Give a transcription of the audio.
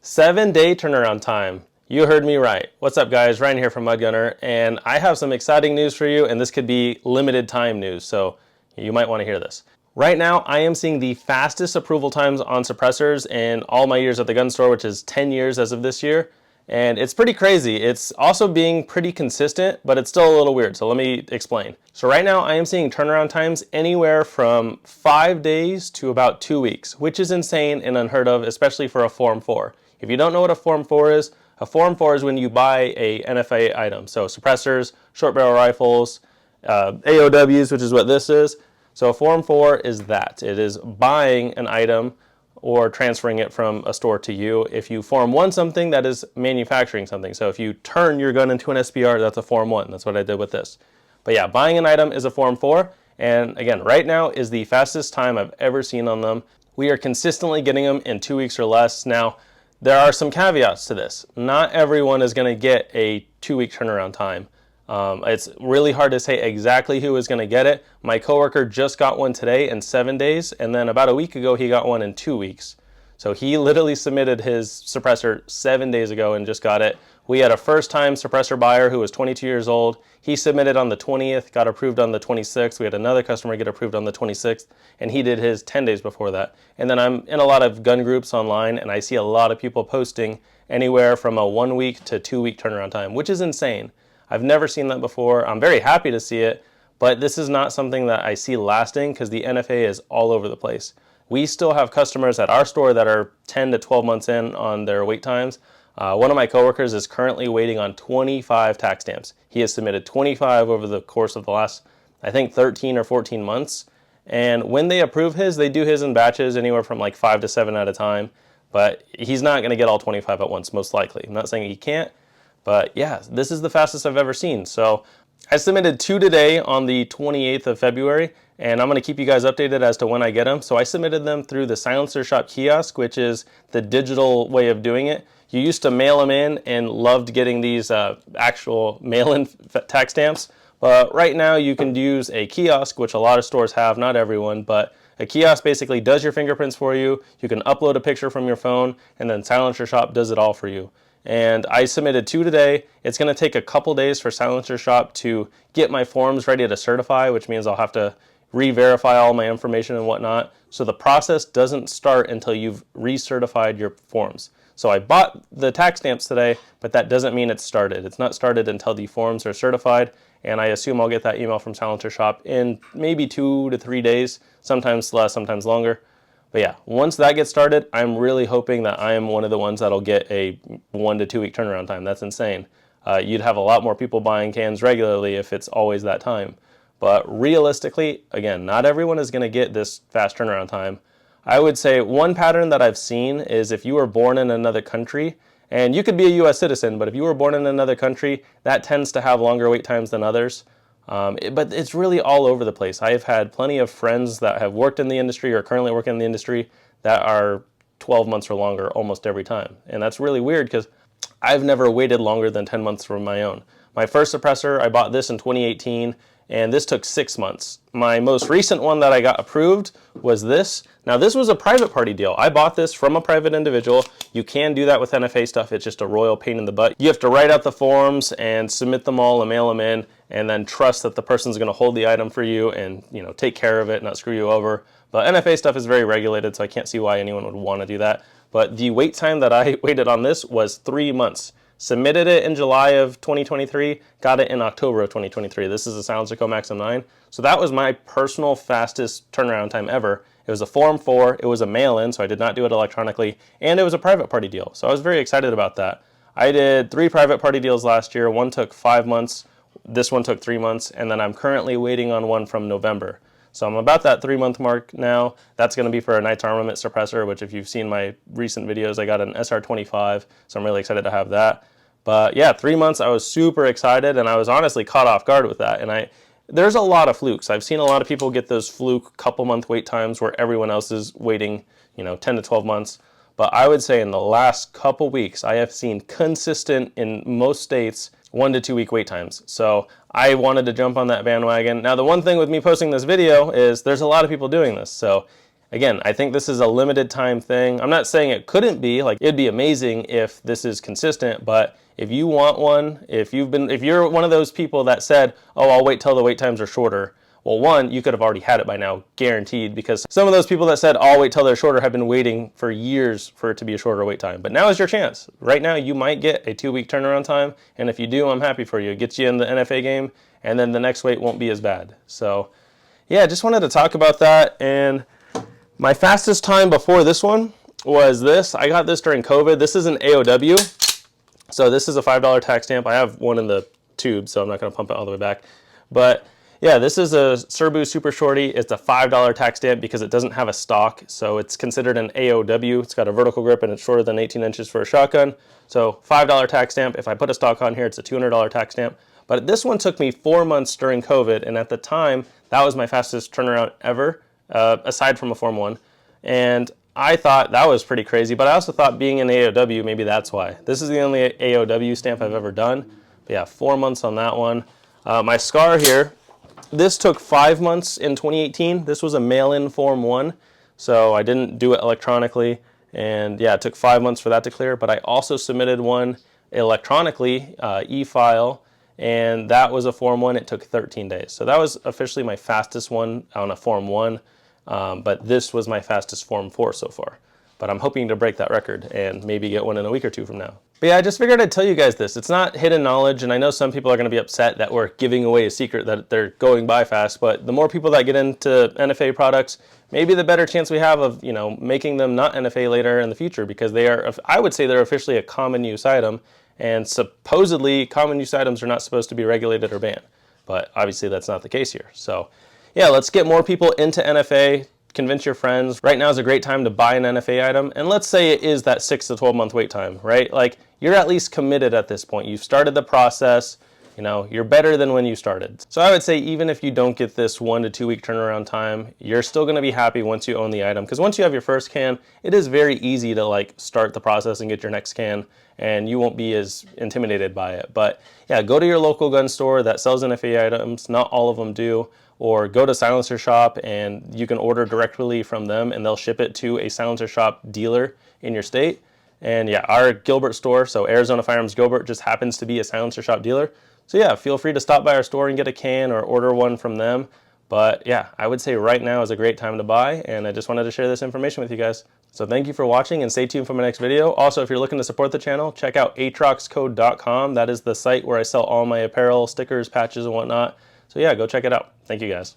7-day turnaround time. You heard me right. What's up, guys? Ryan here from MudGunner, and I have some exciting news for you, and this could be limited time news, so you might want to hear this. Right now, I am seeing the fastest approval times on suppressors in all my years at the gun store, which is 10 years as of this year, and it's pretty crazy. It's also being pretty consistent, but it's still a little weird, so let me explain. So right now, I am seeing turnaround times anywhere from 5 days to about 2 weeks, which is insane and unheard of, especially for a Form 4. If you don't know what a Form 4 is, a Form 4 is when you buy a NFA item. So suppressors, short barrel rifles, AOWs, which is what this is. So a Form 4 is that. It is buying an item or transferring it from a store to you. If you Form 1 something, that is manufacturing something. So if you turn your gun into an SBR, that's a Form 1. That's what I did with this. But yeah, buying an item is a Form 4. And again, right now is the fastest time I've ever seen on them. We are consistently getting them in 2 weeks or less. Now, there are some caveats to this. Not everyone is going to get a 2-week turnaround time. It's really hard to say exactly who is going to get it. My coworker just got one today in 7 days, and then about a week ago he got one in 2 weeks. So he literally submitted his suppressor 7 days ago and just got it. We had a first-time suppressor buyer who was 22 years old. He submitted on the 20th, got approved on the 26th. We had another customer get approved on the 26th, and he did his 10 days before that. And then I'm in a lot of gun groups online, and I see a lot of people posting anywhere from a 1 week to 2 week turnaround time, which is insane. I've never seen that before. I'm very happy to see it, but this is not something that I see lasting because the NFA is all over the place. We still have customers at our store that are 10 to 12 months in on their wait times. One of my coworkers is currently waiting on 25 tax stamps. He has submitted 25 over the course of the last, I think, 13 or 14 months. And when they approve his, they do his in batches anywhere from like 5 to 7 at a time. But he's not going to get all 25 at once, most likely. I'm not saying he can't, but yeah, this is the fastest I've ever seen. So I submitted 2 today on the 28th of February, and I'm going to keep you guys updated as to when I get them. So I submitted them through the Silencer Shop kiosk, which is the digital way of doing it. You used to mail them in and loved getting these actual mail-in tax stamps. But right now you can use a kiosk, which a lot of stores have, not everyone, but a kiosk basically does your fingerprints for you. You can upload a picture from your phone, and then Silencer Shop does it all for you. And I submitted 2 today. It's going to take a couple days for Silencer Shop to get my forms ready to certify, which means I'll have to re-verify all my information and whatnot. So the process doesn't start until you've recertified your forms. So I bought the tax stamps today, but that doesn't mean it's started. It's not started until the forms are certified, and I assume I'll get that email from Silencer Shop in maybe 2 to 3 days, sometimes less, sometimes longer. But yeah, once that gets started, I'm really hoping that I am one of the ones that'll get a 1 to 2 week turnaround time. That's insane. You'd have a lot more people buying cans regularly if it's always that time. But realistically, again, not everyone is going to get this fast turnaround time. I would say one pattern that I've seen is if you were born in another country, and you could be a U.S. citizen, but if you were born in another country, that tends to have longer wait times than others. But it's really all over the place. I've had plenty of friends that have worked in the industry or currently work in the industry that are 12 months or longer almost every time. And that's really weird because I've never waited longer than 10 months for my own. My first suppressor, I bought this in 2018, and this took 6 months. My most recent one that I got approved was this. Now, this was a private party deal. I bought this from a private individual. You can do that with NFA stuff. It's just a royal pain in the butt. You have to write out the forms and submit them all and mail them in, and then trust that the person's going to hold the item for you and, you know, take care of it, not screw you over. But NFA stuff is very regulated, so I can't see why anyone would want to do that. But the wait time that I waited on this was 3 months. Submitted it in July of 2023, got it in October of 2023. This is a Silencer Co Maxim 9. So that was my personal fastest turnaround time ever. It was a Form 4, it was a mail-in, so I did not do it electronically, and it was a private party deal. So I was very excited about that. I did 3 private party deals last year. One took 5 months, this one took 3 months, and then I'm currently waiting on one from November. So I'm about that 3-month mark now. That's going to be for a Knight's Armament suppressor, which if you've seen my recent videos, I got an SR25, so I'm really excited to have that. But yeah, 3 months, I was super excited, and I was honestly caught off guard with that. And there's a lot of flukes. I've seen a lot of people get those fluke couple month wait times where everyone else is waiting, 10 to 12 months. But I would say in the last couple weeks, I have seen consistent in most states 1 to 2 week wait times. So I wanted to jump on that bandwagon. Now, the one thing with me posting this video is there's a lot of people doing this. So again, I think this is a limited time thing. I'm not saying it couldn't be, like it'd be amazing if this is consistent, but if you want one, if you're one of those people that said, oh, I'll wait till the wait times are shorter, well, one, you could have already had it by now, guaranteed, because some of those people that said, I'll wait till they're shorter have been waiting for years for it to be a shorter wait time. But now is your chance. Right now, you might get a 2-week turnaround time, and if you do, I'm happy for you. It gets you in the NFA game, and then the next wait won't be as bad. So, yeah, just wanted to talk about that. And my fastest time before this one was this. I got this during COVID. This is an AOW. So this is a $5 tax stamp. I have one in the tube, so I'm not going to pump it all the way back. But yeah, this is a Serbu Super Shorty. It's a $5 tax stamp because it doesn't have a stock, so it's considered an AOW. It's got a vertical grip and it's shorter than 18 inches for a shotgun. So $5 tax stamp. If I put a stock on here, it's a $200 tax stamp. But this one took me 4 months during COVID, and at the time, that was my fastest turnaround ever, aside from a Form 1. And I thought that was pretty crazy, but I also thought being an AOW, maybe that's why. This is the only AOW stamp I've ever done. But yeah, 4 months on that one. My SCAR here, this took 5 months in 2018. This was a mail-in Form 1, so I didn't do it electronically. And yeah, it took 5 months for that to clear, but I also submitted one electronically, e-file, and that was a Form 1. It took 13 days. So that was officially my fastest one on a Form 1, but this was my fastest Form 4 so far. But I'm hoping to break that record and maybe get one in a week or two from now. But yeah, I just figured I'd tell you guys this. It's not hidden knowledge, and I know some people are going to be upset that we're giving away a secret that they're going by fast, but the more people that get into NFA products, maybe the better chance we have of, you know, making them not NFA later in the future, because they are, I would say they're officially a common use item, and supposedly common use items are not supposed to be regulated or banned. But obviously that's not the case here. So yeah, let's get more people into NFA. Convince your friends. Right now is a great time to buy an NFA item, and let's say it is that 6 to 12 month wait time, right? Like, you're at least committed at this point. You've started the process, you know, you're better than when you started. So I would say even if you don't get this 1 to 2 week turnaround time, you're still gonna be happy once you own the item, because once you have your first can, it is very easy to like start the process and get your next can, and you won't be as intimidated by it. But yeah, go to your local gun store that sells NFA items. Not all of them do. Or go to Silencer Shop and you can order directly from them and they'll ship it to a Silencer Shop dealer in your state. And yeah, our Gilbert store, so Arizona Firearms Gilbert, just happens to be a Silencer Shop dealer. So yeah, feel free to stop by our store and get a can or order one from them. But yeah, I would say right now is a great time to buy, and I just wanted to share this information with you guys. So thank you for watching, and stay tuned for my next video. Also, if you're looking to support the channel, check out atroxcode.com. That is the site where I sell all my apparel, stickers, patches, and whatnot. So yeah, go check it out. Thank you guys.